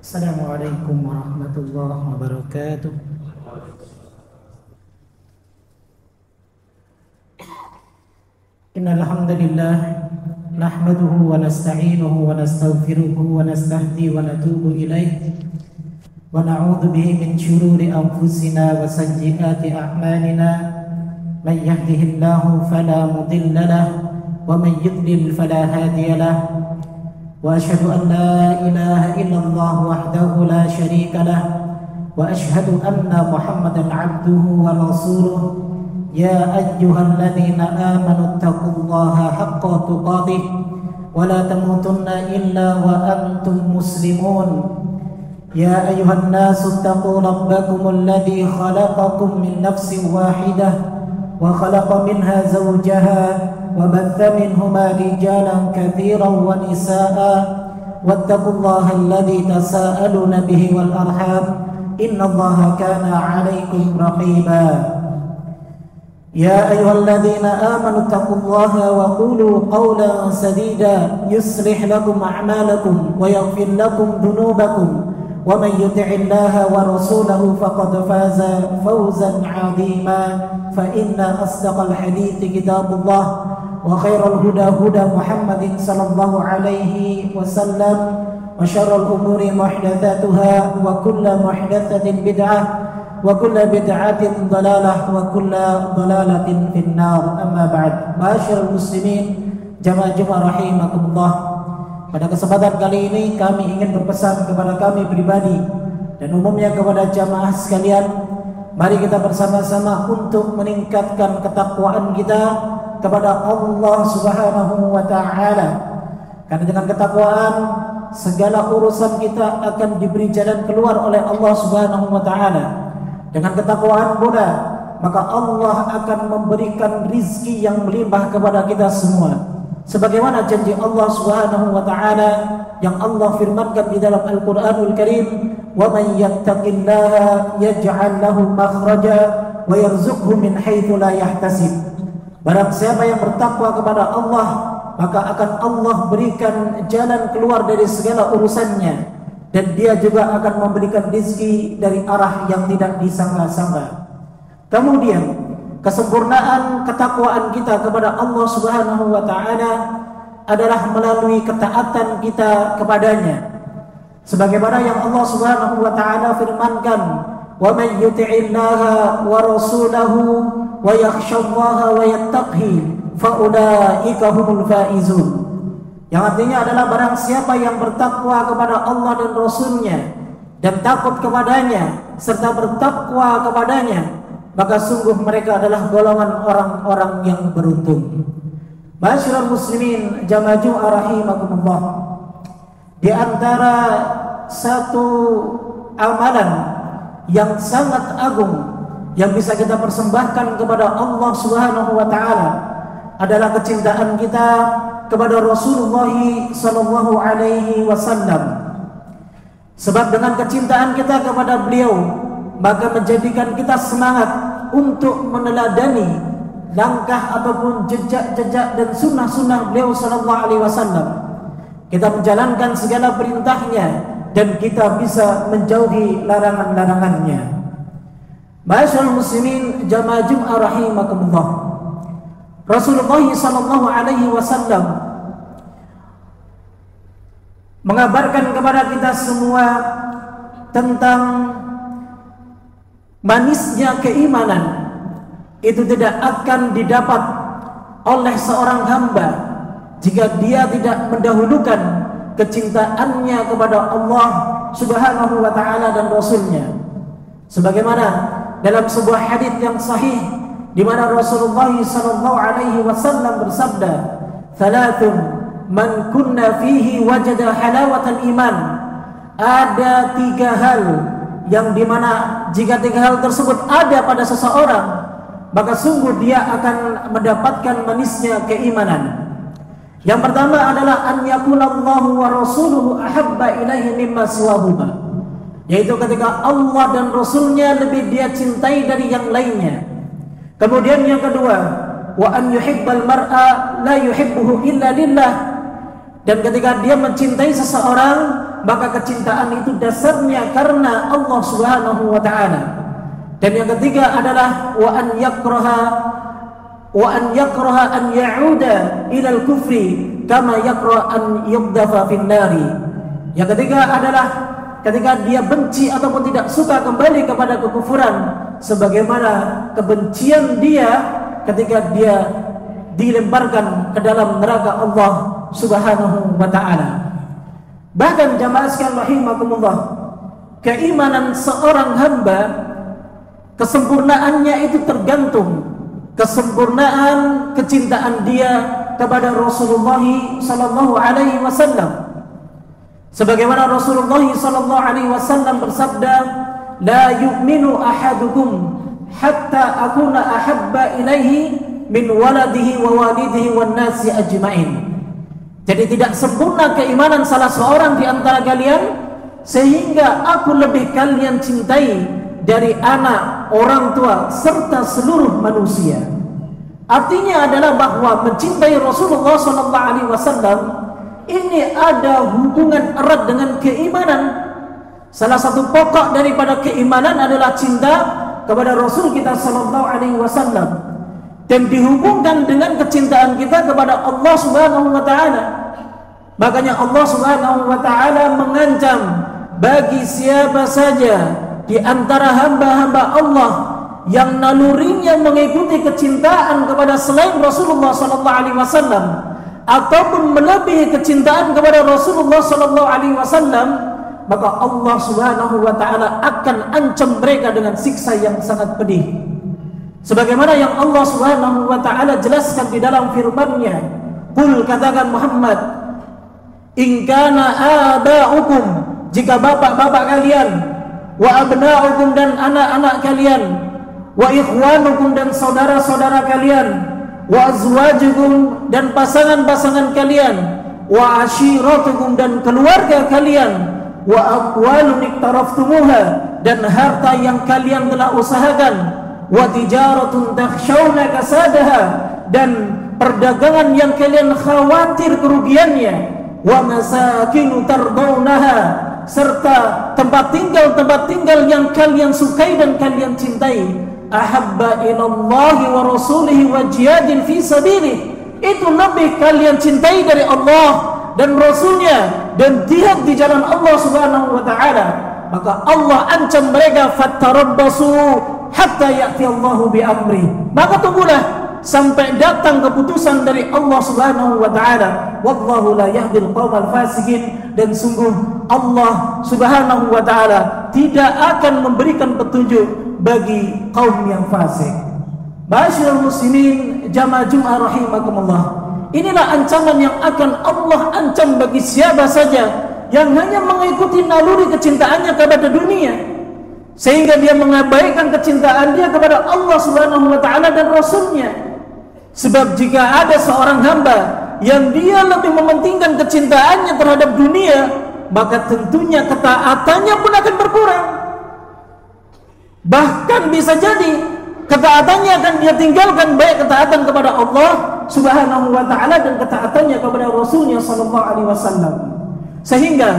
Assalamualaikum warahmatullahi wabarakatuh. Innal hamdalillah nahmaduhu wa nasta'inuhu wa nastaghfiruhu wa nastahdi wa natubu ilaih wa na'udzu bihi min shururi anfusina wa sayyiati a'malina may yahdihillahu fala mudilla lahu wa may yudlil fala hadiya lahu وأشهد أن لا إله إلا الله وحده لا شريك له وأشهد أن محمدا عبده ورسوله يا أيها الذين آمنوا اتقوا الله حق تقاته ولا تموتن إلا وأنتم مسلمون يا أيها الناس اتقوا ربكم الذي خلقكم من نفس واحدة وخلق منها زوجها وبث منهما رجالا كثيرا ونساء واتقوا الله الذي تساءلون به والأرحام إن الله كان عليكم رقيبا يا أيها الذين آمنوا اتقوا الله وقولوا قولا سديدا يصلح لكم أعمالكم ويغفر لكم ذنوبكم ومن يطع الله ورسوله فقد فاز فوزا عظيما فإن أصدق الحديث كتاب الله وخير الهدى هدى محمد صلى الله عليه وسلم وشر الأمور محدثاتها وكل محدثة بدعة وكل بدعة ضلالة وكل ضلالة في النار أما بعد معاشر المسلمين jamaah rahimakumullah. Pada kesempatan kali ini kami ingin berpesan kepada kami pribadi dan umumnya kepada jamaah sekalian, mari kita bersama-sama untuk meningkatkan ketakwaan kita kepada Allah Subhanahu wa taala. Karena dengan ketakwaan segala urusan kita akan diberi jalan keluar oleh Allah Subhanahu wa taala. Dengan ketakwaan pula maka Allah akan memberikan rizki yang melimpah kepada kita semua. Sebagaimana janji Allah Subhanahu wa taala yang Allah firmankan di dalam Al-Qur'anul Karim, "Wa may yattaqillaha yaj'al lahu makhraja wa yarzuqhu min haitsu la yahtasib." Barang siapa yang bertakwa kepada Allah, maka akan Allah berikan jalan keluar dari segala urusannya, dan dia juga akan memberikan rezeki dari arah yang tidak disangka-sangka. Kemudian kesempurnaan ketakwaan kita kepada Allah Subhanahu wa taala adalah melalui ketaatan kita kepadanya. Sebagaimana yang Allah Subhanahu wa taala firmankan, "Wa may yuti'illaha wa rasulahu wa yakhshallaha wa yattaqhi fa ulaika humul faizun." Yang artinya adalah barang siapa yang bertakwa kepada Allah dan Rasulnya dan takut kepadanya serta bertakwa kepadanya, maka sungguh mereka adalah golongan orang-orang yang beruntung. Ma'asyiral muslimin jamaah rahimakumullah, di antara satu amalan yang sangat agung yang bisa kita persembahkan kepada Allah Subhanahu wa taala adalah kecintaan kita kepada Rasulullah sallallahu alaihi wasallam. Sebab dengan kecintaan kita kepada beliau, maka menjadikan kita semangat untuk meneladani langkah ataupun jejak-jejak dan sunnah-sunnah beliau sallallahu alaihi wasallam. Kita menjalankan segala perintahnya dan kita bisa menjauhi larangan-larangannya. Ma'asyiral muslimin jamaah Jumat rahimakumullah. Rasulullah sallallahu alaihi wasallam mengabarkan kepada kita semua tentang manisnya keimanan. Itu tidak akan didapat oleh seorang hamba jika dia tidak mendahulukan kecintaannya kepada Allah Subhanahu wa taala dan Rasulnya. Sebagaimana dalam sebuah hadis yang sahih di mana Rasulullah sallallahu alaihi wasallam bersabda, "Thalathun man kunna fihi wajada halawatal iman." Ada tiga hal yang dimana jika tiga hal tersebut ada pada seseorang, maka sungguh dia akan mendapatkan manisnya keimanan. Yang pertama adalah an yakunallahu wa rasuluhu ahabba ilaihi mimma siwahuma, yaitu ketika Allah dan Rasulnya lebih dia cintai dari yang lainnya. Kemudian yang kedua, wa an yuhibbal mar'a la yuhibbuhu illa lillah, dan ketika dia mencintai seseorang maka kecintaan itu dasarnya karena Allah Subhanahu wa ta'ala. Dan yang ketiga adalah wa an yakraha an ya'uda ilal kufri kama yakraha an yugdafa fin nari. Yang ketiga adalah ketika dia benci ataupun tidak suka kembali kepada kekufuran, sebagaimana kebencian dia ketika dia dilemparkan ke dalam neraka Allah Subhanahu wa ta'ala. Bahkan jamaah sekalian rahimakumullah, keimanan seorang hamba, kesempurnaannya itu tergantung kesempurnaan kecintaan dia kepada Rasulullah sallallahu alaihi wasallam. Sebagaimana Rasulullah sallallahu alaihi wasallam bersabda, "La yu'minu ahadukum hatta akuna ahabba ilaihi min waladihi wa walidihi wan nasi ajmain." Jadi tidak sempurna keimanan salah seorang di antara kalian sehingga aku lebih kalian cintai dari anak, orang tua serta seluruh manusia. Artinya adalah bahwa mencintai Rasulullah SAW ini ada hubungan erat dengan keimanan. Salah satu pokok daripada keimanan adalah cinta kepada Rasul kita SAW, dan dihubungkan dengan kecintaan kita kepada Allah Subhanahu wa ta'ala. Makanya Allah Subhanahu wa ta'ala mengancam bagi siapa saja di antara hamba-hamba Allah yang nalurinya mengikuti kecintaan kepada selain Rasulullah SAW ataupun melebihi kecintaan kepada Rasulullah SAW, maka Allah Subhanahu wa ta'ala akan ancam mereka dengan siksa yang sangat pedih. Sebagaimana yang Allah Subhanahu wa ta'ala jelaskan di dalam firman-Nya, "Qul," katakan Muhammad, "in kana aba'ukum," jika bapak-bapak kalian, "wa abna'ukum," dan anak-anak kalian, "wa ikhwanukum," dan saudara-saudara kalian, "wa azwajukum," dan pasangan-pasangan kalian, "wa ashiratukum," dan keluarga kalian, "wa aqwalun iktaraftumuha," dan harta yang kalian telah usahakan, "wa tijaratun takhshawna kasadaha," dan perdagangan yang kalian khawatir kerugiannya, "wa masakinu tardawnaha," serta tempat tinggal yang kalian sukai dan kalian cintai, "ahabba ilallahi wa rasulihi wa jihadin fi sabilih," itu lebih kalian cintai dari Allah dan Rasulnya dan jihad di jalan Allah Subhanahu wa ta'ala, maka Allah ancam mereka, "fattarabbasu hatta ya'ti Allahu bi amri," maka tunggulah sampai datang keputusan dari Allah Subhanahu wa ta'ala. Wallahu la yahdil qaumal fasikin, dan sungguh Allah Subhanahu wa ta'ala tidak akan memberikan petunjuk bagi kaum yang fasik. Ma'asyiral muslimin, jamaah Jumat rahimakumullah, inilah ancaman yang akan Allah ancam bagi siapa saja yang hanya mengikuti naluri kecintaannya kepada dunia, sehingga dia mengabaikan kecintaan dia kepada Allah Subhanahu wa ta'ala dan Rasulnya. Sebab jika ada seorang hamba yang dia lebih mementingkan kecintaannya terhadap dunia, maka tentunya ketaatannya pun akan berkurang. Bahkan bisa jadi ketaatannya akan dia tinggalkan, baik ketaatan kepada Allah Subhanahu wa ta'ala dan ketaatannya kepada Rasulnya sallallahu alaihi wasallam. Sehingga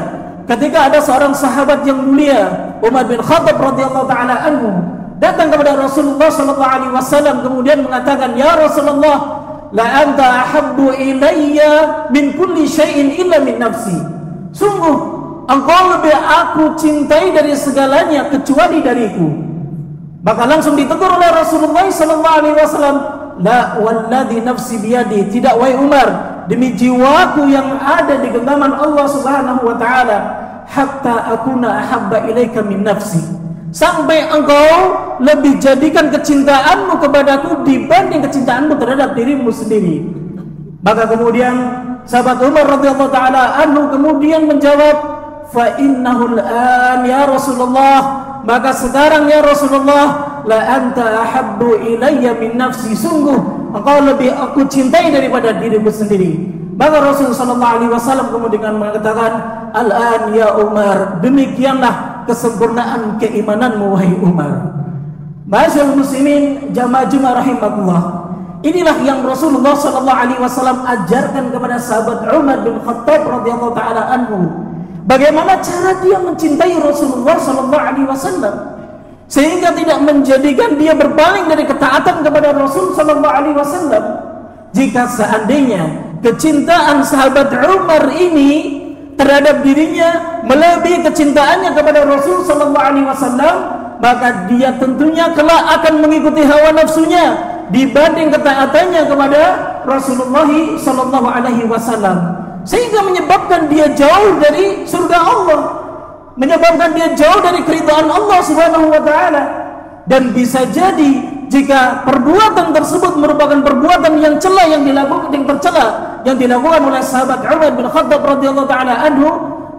ketika ada seorang sahabat yang mulia, Umar bin Khattab radhiyallahu ta'ala anhu, datang kepada Rasulullah sallallahu alaihi wasallam kemudian mengatakan, "Ya Rasulullah, la anta ahabbu ilayya min kulli syai'in illa min nafsi." Sungguh engkau lebih aku cintai dari segalanya kecuali dariku. Maka langsung ditegur oleh Rasulullah sallallahu alaihi wasallam, "La walladhi nafsi biyadi," tidak wahai Umar, demi jiwaku yang ada di genggaman Allah Subhanahu wa ta'ala, "hatta akuna ahabba ilaika min nafsi," sampai engkau lebih jadikan kecintaanmu kepadaku dibanding kecintaanmu terhadap dirimu sendiri. Maka kemudian sahabat Umar radhiyallahu ta'ala anhu kemudian menjawab, "Fa innahul an ya Rasulullah," maka sekarang ya Rasulullah, "la anta ahabbu ilayya min nafsi," sungguh engkau lebih aku cintai daripada dirimu sendiri. Maka Rasulullah sallallahu alaihi wasallam kemudian mengatakan, "Al-an ya Umar," demikianlah kesempurnaan keimananmu wahai Umar. Ma'asyiral muslimin, jamaah Jumat rahimakumullah, inilah yang Rasulullah sallallahu alaihi wasallam ajarkan kepada sahabat Umar bin Khattab radhiyallahu taala anhu, Bagaimana cara dia mencintai Rasulullah sallallahu alaihi wasallam sehingga tidak menjadikan dia berpaling dari ketaatan kepada Rasul sallallahu alaihi wasallam. Jika seandainya kecintaan sahabat Umar ini terhadap dirinya melebihi kecintaannya kepada Rasul sallallahu alaihi wasallam, maka dia tentunya kelak akan mengikuti hawa nafsunya dibanding ketaatannya kepada Rasulullah sallallahu alaihi wasallam, sehingga menyebabkan dia jauh dari surga Allah, menyebabkan dia jauh dari keridhaan Allah Subhanahu wa taala. Dan bisa jadi jika perbuatan tersebut merupakan perbuatan yang cela, yang tercela, yang dilakukan oleh sahabat Umar bin Khattab radhiyallahu taala anhu,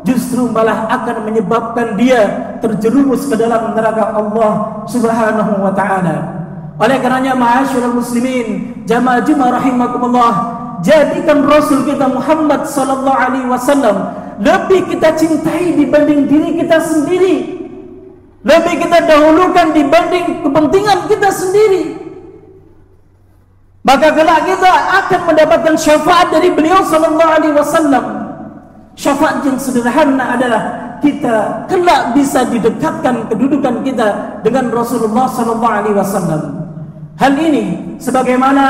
justru malah akan menyebabkan dia terjerumus ke dalam neraka Allah Subhanahu wa taala. Oleh karenanya ma'asyiral muslimin, jamaah Jumat rahimakumullah, jadikan Rasul kita Muhammad sallallahu alaihi wasallam lebih kita cintai dibanding diri kita sendiri, lebih kita dahulukan dibanding kepentingan kita sendiri. Maka kelak kita akan mendapatkan syafaat dari beliau sallallahu alaihi wasallam. Syafaat yang sederhana adalah kita kelak bisa didekatkan kedudukan kita dengan Rasulullah sallallahu alaihi wasallam. Hal ini sebagaimana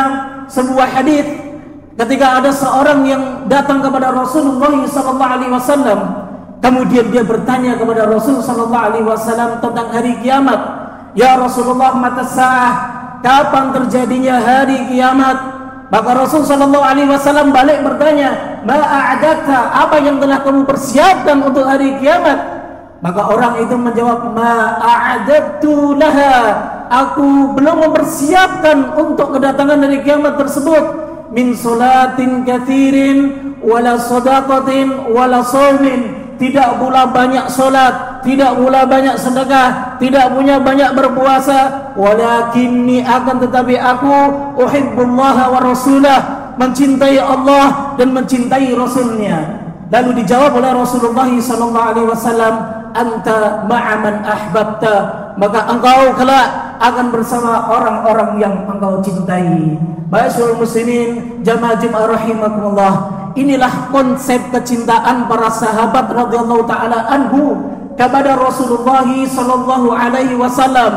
sebuah hadis ketika ada seorang yang datang kepada Rasulullah sallallahu alaihi wasallam, kemudian dia bertanya kepada Rasul sallallahu alaihi wasallam tentang hari kiamat. Ya Rasulullah, mata sa'ah, kapan terjadinya hari kiamat? Maka Rasul sallallahu alaihi wasallam balik bertanya, ma a'adaka, apa yang telah kamu persiapkan untuk hari kiamat? Maka orang itu menjawab, ma a'adatu laha, aku belum mempersiapkan untuk kedatangan hari kiamat tersebut. Min salatin kathirin wala sadaqatin wala shaumin, tidak pula banyak solat, tidak pula banyak sedekah, tidak punya banyak berpuasa. Walakinni, akan tetapi aku uhibbullaha wa rasulah, mencintai Allah dan mencintai Rasulnya. Lalu dijawab oleh Rasulullah sallallahu alaihi wasallam, anta ma'a man ahbabta, maka engkau kelak akan bersama orang-orang yang engkau cintai. Ma'asyiral muslimin, jamaah Jumat rahimakumullah, inilah konsep kecintaan para sahabat radhiyallahu taala anhu kepada Rasulullah sallallahu alaihi wasallam.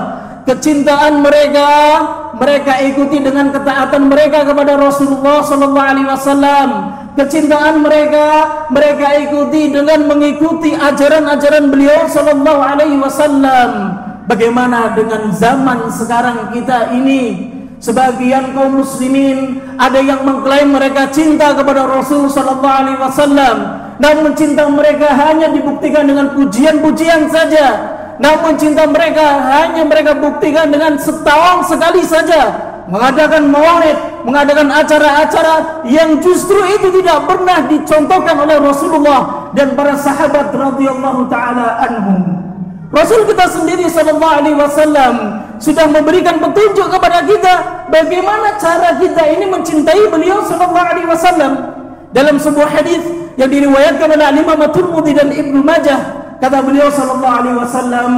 Kecintaan mereka ikuti dengan ketaatan mereka kepada Rasulullah sallallahu alaihi wasallam. Kecintaan mereka ikuti dengan mengikuti ajaran-ajaran beliau sallallahu alaihi wasallam. Bagaimana dengan zaman sekarang kita ini? Sebagian kaum muslimin ada yang mengklaim mereka cinta kepada Rasul sallallahu alaihi wasallam, namun cinta mereka hanya dibuktikan dengan pujian-pujian saja. Namun cinta mereka hanya mereka buktikan dengan setahun sekali saja mengadakan maulid, mengadakan acara-acara yang justru itu tidak pernah dicontohkan oleh Rasulullah dan para sahabat radhiyallahu taala anhum. Rasul kita sendiri sallallahu alaihi wasallam sudah memberikan petunjuk kepada kita bagaimana cara kita ini mencintai beliau sallallahu alaihi wasallam. Dalam sebuah hadis yang diriwayatkan oleh Imam At-Tirmidzi dan Ibnu Majah, kata beliau sallallahu alaihi wasallam,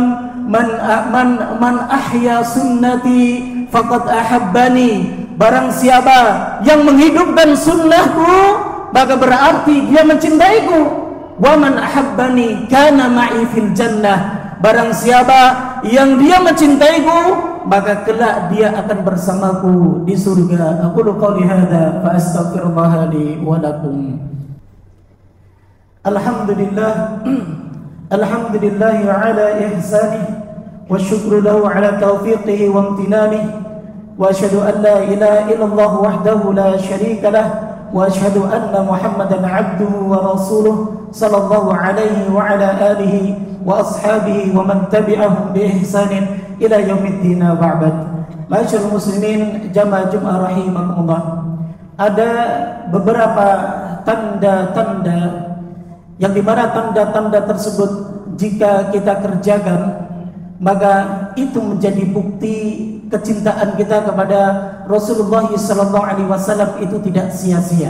man ahya sunnati faqad ahabbani, barang siapa yang menghidupkan sunnahku maka berarti dia mencintaiku. Wa man ahabbani kana ma'i fil jannah, barang siapa yang dia mencintaiku maka kelak dia akan bersamaku di surga. Aqulu qouli hadza fa astaghfirullah li wa lakum. Alhamdulillah, alhamdulillahi ala ihsanih wa syukru lahu ala taufiqihi wa amtinanih, wa asyhadu an la ilaha illallah wahdahu la syarika lah, wa asyhadu anna Muhammadan abduhu wa rasuluh sallallahu alaihi wa ala alihi wa ashabihi wa man tabi'ahum bi ihsanin ila yaumiddin ba'd. Ma'asyiral muslimin, jamaah Jumat rahimakumullah, ada beberapa tanda-tanda yang dimana tanda-tanda tersebut jika kita kerjakan maka itu menjadi bukti kecintaan kita kepada Rasulullah sallallahu alaihi wasallam itu tidak sia-sia.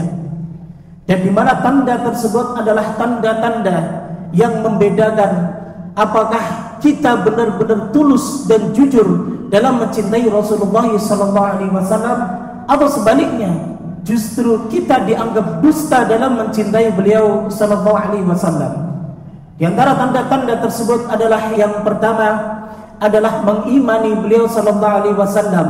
Dan dimana tanda tersebut adalah tanda-tanda yang membedakan apakah kita benar-benar tulus dan jujur dalam mencintai Rasulullah sallallahu alaihi wasallam atau sebaliknya justru kita dianggap dusta dalam mencintai beliau sallallahu alaihi wasallam. Di antara tanda-tanda tersebut adalah yang pertama adalah mengimani beliau sallallahu alaihi wasallam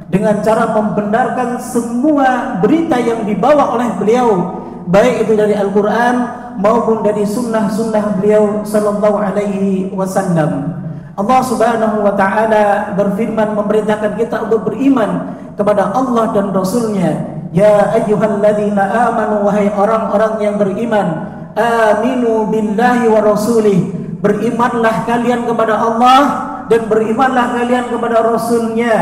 dengan cara membenarkan semua berita yang dibawa oleh beliau, baik itu dari Al-Quran maupun dari sunnah-sunnah beliau sallallahu alaihi wasallam. Allah Subhanahu wa taala berfirman memerintahkan kita untuk beriman kepada Allah dan Rasulnya. Ya ayyuhalladzina amanu, wahai orang-orang yang beriman, aminu billahi wa rasulih, berimanlah kalian kepada Allah dan berimanlah kalian kepada Rasulnya.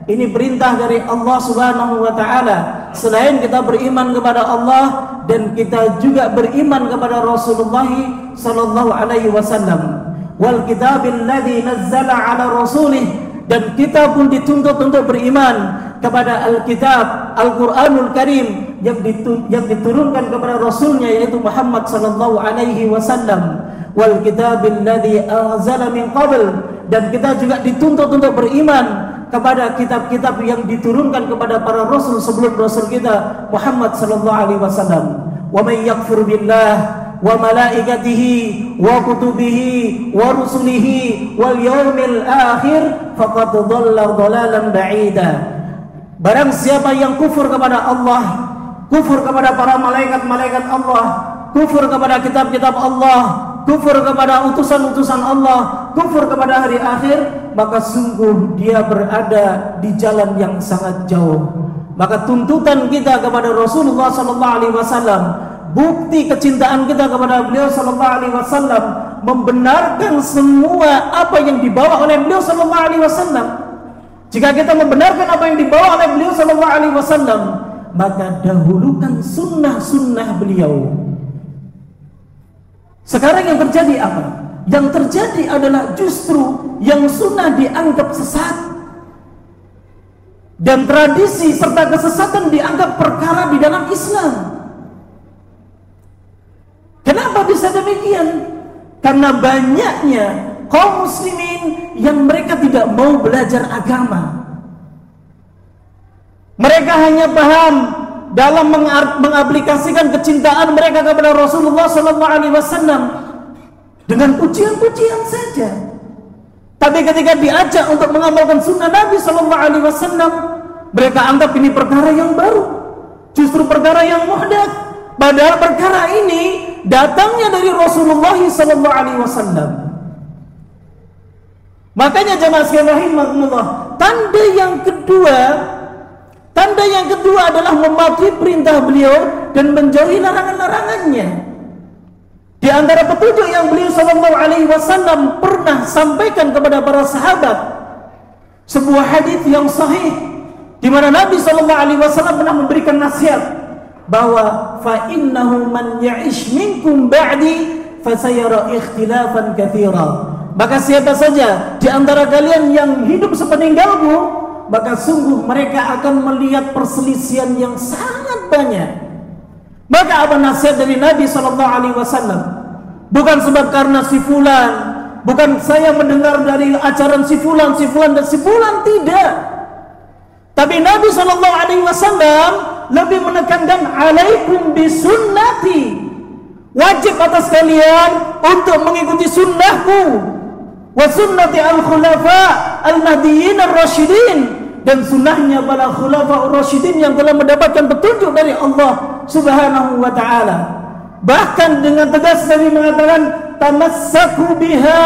Ini perintah dari Allah Subhanahu wa taala. Selain kita beriman kepada Allah, dan kita juga beriman kepada Rasulullah sallallahu alaihi wasallam. Wal kitabil ladzi nazzala ala rasulih, dan kita pun dituntut untuk beriman kepada Alkitab, Al-Quranul Karim yang diturunkan kepada Rasulnya, yaitu Muhammad sallallahu alaihi wasallam. Wal kitabil ladzi anzala min qabl, dan kita juga dituntut untuk beriman kepada kitab-kitab yang diturunkan kepada para rasul sebelum rasul kita Muhammad sallallahu alaihi wasallam. Wa may yakfur billah wa malaikatihi wa kutubihi wa rusulihi wal yaumil akhir faqad dhalla dhalalan ba'ida. Barang siapa yang kufur kepada Allah, kufur kepada para malaikat-malaikat Allah, kufur kepada kitab-kitab Allah, kufur kepada utusan-utusan Allah, kufur kepada hari akhir, maka sungguh dia berada di jalan yang sangat jauh. Maka tuntutan kita kepada Rasulullah sallallahu alaihi wasallam, bukti kecintaan kita kepada beliau sallallahu alaihi wasallam, membenarkan semua apa yang dibawa oleh beliau sallallahu alaihi wasallam. Jika kita membenarkan apa yang dibawa oleh beliau sallallahu alaihi wasallam, maka dahulukan sunnah-sunnah beliau. Sekarang yang terjadi apa? Yang terjadi adalah justru yang sunnah dianggap sesat, dan tradisi serta kesesatan dianggap perkara di dalam Islam. Kenapa bisa demikian? Karena banyaknya kaum muslimin yang mereka tidak mau belajar agama. Mereka hanya paham dalam mengaplikasikan kecintaan mereka kepada Rasulullah SAW dengan pujian-pujian saja. Tapi ketika diajak untuk mengamalkan sunnah Nabi SAW, mereka anggap ini perkara yang baru, justru perkara yang muhdats. Padahal perkara ini datangnya dari Rasulullah SAW. Makanya jemaah sekalian rahimakumullah, tanda yang kedua adalah mematuhi perintah beliau dan menjauhi larangan-larangannya. Di antara petunjuk yang beliau sallallahu alaihi wasallam pernah sampaikan kepada para sahabat, sebuah hadis yang sahih di mana Nabi sallallahu alaihi wasallam pernah memberikan nasihat bahwa fa innahu man ya'ish minkum ba'di fasayara ikhtilafan katsira. Maka siapa saja di antara kalian yang hidup sepeninggalku, maka sungguh mereka akan melihat perselisihan yang sangat banyak. Maka apa nasihat dari Nabi SAW? Bukan sebab karena si fulan, bukan saya mendengar dari ajaran si fulan dan si fulan, tidak. Tapi Nabi SAW lebih menekankan alaikum bisunnati, wajib atas kalian untuk mengikuti sunnahku, wa sunnati al-khulafa al-mahdiyyin ar-rasyidin, dan sunnahnya para khulafa ar-rasyidin yang telah mendapatkan petunjuk dari Allah Subhanahu wa taala. Bahkan dengan tegas Nabi mengatakan tamassaku biha,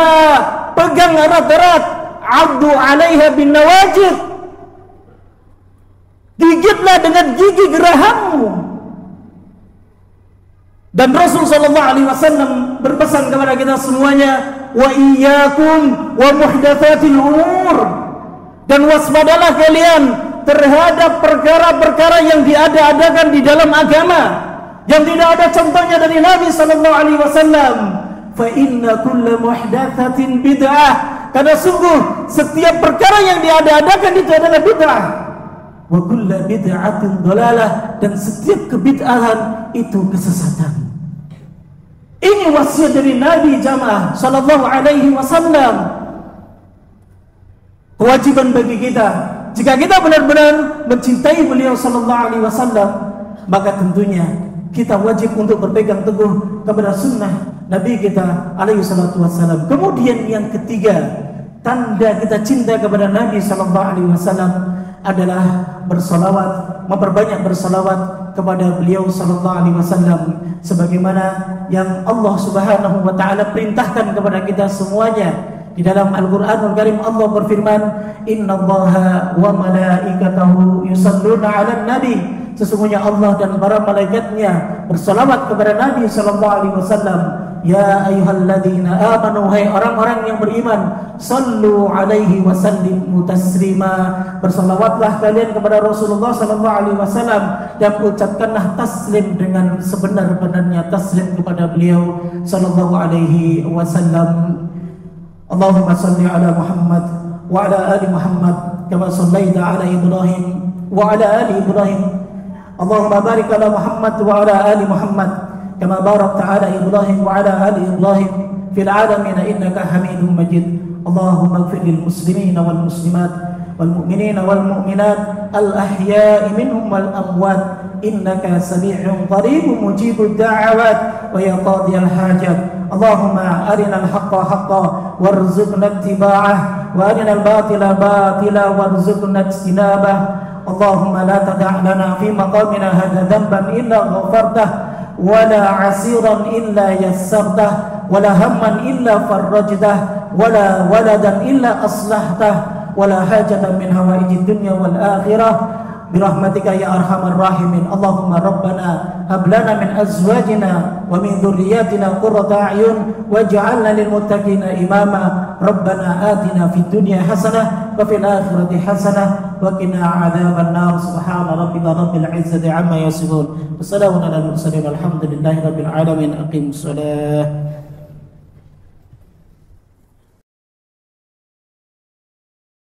pegang erat-erat, abdu 'alaiha bin nawajid, gigitlah dengan gigi gerahammu. Dan Rasul sallallahu alaihi wasallam berpesan kepada kita semuanya, wa iyyakum wa muhdatsatil umur, dan waspadalah kalian terhadap perkara-perkara yang diada-adakan di dalam agama yang tidak ada contohnya dari Nabi sallallahu alaihi wasallam. Fa inna kulla muhdatsatin bid'ah, karena sungguh setiap perkara yang diada-adakan itu adalah bid'ah. Wa kulla bid'atin dhalalah, dan setiap kebid'ahan itu kesesatan. Ini wasiat dari Nabi jamaah sallallahu alaihi wasallam. Kewajiban bagi kita, jika kita benar-benar mencintai beliau sallallahu alaihi wasallam, maka tentunya kita wajib untuk berpegang teguh kepada sunnah Nabi kita alaihi salatu wassalam. Kemudian yang ketiga, tanda kita cinta kepada Nabi sallallahu alaihi wasallam adalah bersolawat, memperbanyak bersolawat kepada beliau sallallahu alaihi wasallam, sebagaimana yang Allah Subhanahu wa taala perintahkan kepada kita semuanya. Di dalam Al-Qur'anul Karim Allah berfirman, "Innallaha wa malaikatahu yusholluna 'alan nabi." Sesungguhnya Allah dan para malaikatnya bersalawat kepada Nabi sallallahu alaihi wasallam. Ya ayyuhalladzina amanu, hai orang-orang yang beriman, sallu alaihi wasallimu taslima. Bersalawatlah kalian kepada Rasulullah sallallahu alaihi wasallam dan ucapkanlah taslim dengan sebenar-benarnya taslim kepada beliau sallallahu alaihi wasallam. Allahumma salli ala Muhammad wa ala ali Muhammad kama sallaita ala Ibrahim wa ala ali Ibrahim. Allahumma barik ala Muhammad wa ala ali Muhammad kama barakta ala Ibrahim wa ala ali Ibrahim fil alamin innaka Hamidum Majid. Allahumma ighfir lil muslimin wal muslimat wal mu'minin wal mu'minat al ahya'i minhum wal amwat innaka sami'un qaribun mujibud da'awat wa ya qadiyal hajat. Allahumma arinal haqqa haqqa warzuqna ittiba'ah wa arinal batila batila warzuqna ijtinabah. Allahumma la tada' lana fi maqamina hadha dhanban illa ghafartah wa la 'asiran illa yassartah wa la hamman illa farrajtah wa la waladan illa aslahtah wa la hajatan min hawaijid dunya wal akhirah birahmatika ya arhamar rahimin. Allahumma rabbana hab lana min azwajina wa min dhurriyyatina qurrata a'yun waj'alna lil muttaqina imama. Rabbana atina fid dunya hasanah wa fil akhirati hasanah wa qina adzaban nar. Subhana rabbika rabbil izzati amma yasifun. Wassalamun alal mursalin walhamdulillahi rabbil alamin. Aqimus salah.